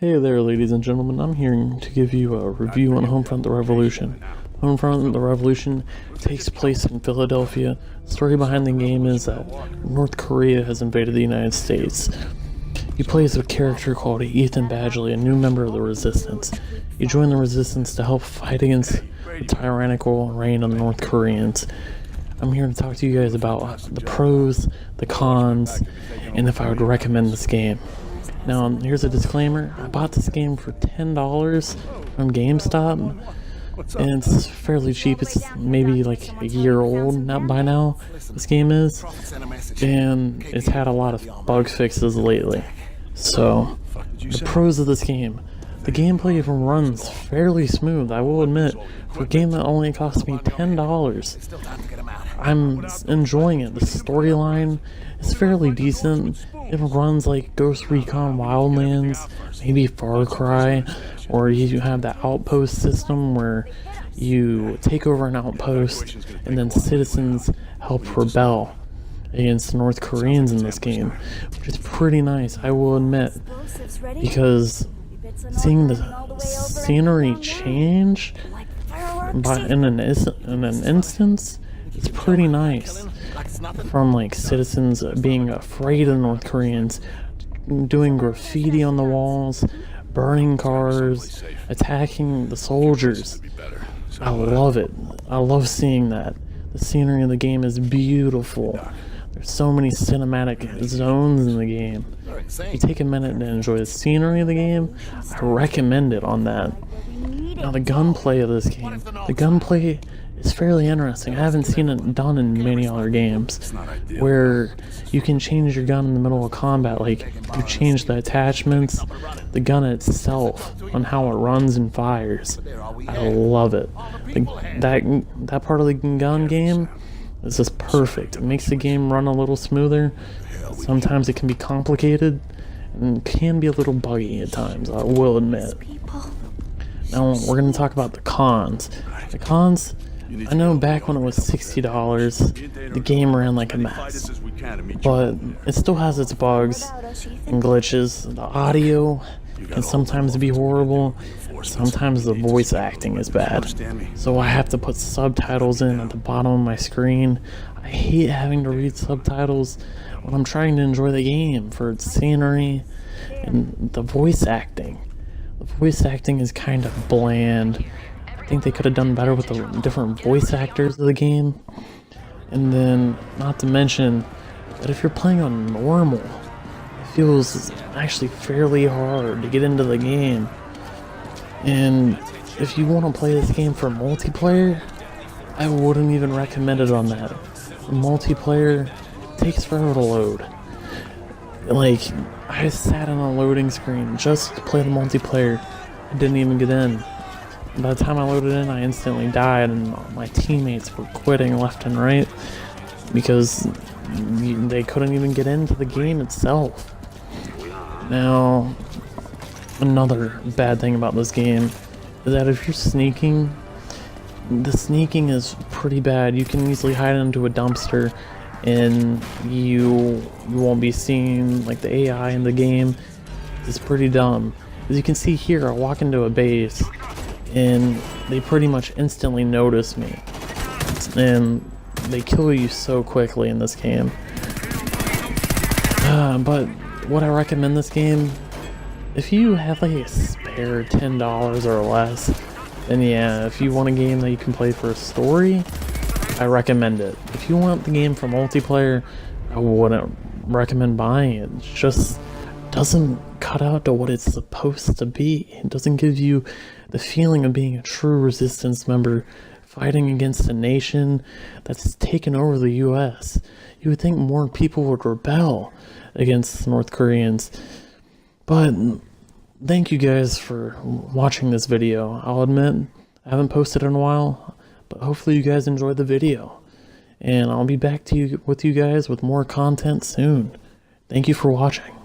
Hey there, ladies and gentlemen. I'm here to give you a review on Homefront the Revolution. Homefront the Revolution takes place in Philadelphia. The story behind the game is that North Korea has invaded the United States. You play as a character called Ethan Badgley, a new member of the Resistance. You join the Resistance to help fight against the tyrannical reign of the North Koreans. I'm here to talk to you guys about the pros, the cons, and if I would recommend this game. Now, here's a disclaimer. I bought this game for $10 from GameStop, and it's fairly cheap. It's maybe like a year old by now, this game is, and it's had a lot of bug fixes lately. So, the pros of this game. The gameplay runs fairly smooth, I will admit. For a game that only cost me $10, I'm enjoying it. The storyline is fairly decent. It runs like Ghost Recon Wildlands, maybe Far Cry, or you have the outpost system where you take over an outpost and then citizens help rebel against the North Koreans in this game, which is pretty nice, I will admit, because seeing the scenery change in an instance, it's pretty nice. From like citizens being afraid of North Koreans, doing graffiti on the walls, burning cars, attacking the soldiers. I love it. I love seeing that. The scenery of the game is beautiful. There's so many cinematic zones in the game. If you take a minute to enjoy the scenery of the game, I recommend it on that. Now, the gunplay of this game. The gunplay is fairly interesting. I haven't seen it done in many other games, where you can change your gun in the middle of combat. Like, you change the attachments, the gun itself, on how it runs and fires. I love it. That part of the gun game is just perfect. It makes the game run a little smoother. Sometimes it can be complicated and can be a little buggy at times, I will admit. Now, we're going to talk about the cons. The cons, I know back when it was $60, the game ran like a mess, but it still has its bugs and glitches. The audio can sometimes be horrible. Sometimes the voice acting is bad, so I have to put subtitles in at the bottom of my screen. I hate having to read subtitles when I'm trying to enjoy the game for its scenery and the voice acting. The voice acting is kind of bland. I think they could have done better with the different voice actors of the game. And then, not to mention that if you're playing on normal, it feels actually fairly hard to get into the game. And if you want to play this game for multiplayer, I wouldn't even recommend it on that. The multiplayer takes forever to load. Like, I sat on a loading screen just to play the multiplayer. I didn't even get in. By the time I loaded in, I instantly died, and my teammates were quitting left and right because they couldn't even get into the game itself. Now, another bad thing about this game is that if you're sneaking, the sneaking is pretty bad. You can easily hide into a dumpster and you won't be seen. Like, the AI in the game is pretty dumb. As you can see here, I walk into a base and they pretty much instantly notice me, and they kill you so quickly in this game. But would I recommend this game? If you have like a spare $10 or less, then yeah, if you want a game that you can play for a story, I recommend it. If you want the game for multiplayer, I wouldn't recommend buying it. It just doesn't cut out to what it's supposed to be. It doesn't give you the feeling of being a true resistance member fighting against a nation that's taken over the US. You would think more people would rebel against North Koreans. But thank you guys for watching this video. I'll admit, I haven't posted in a while, but hopefully you guys enjoyed the video. And I'll be back with you guys with more content soon. Thank you for watching.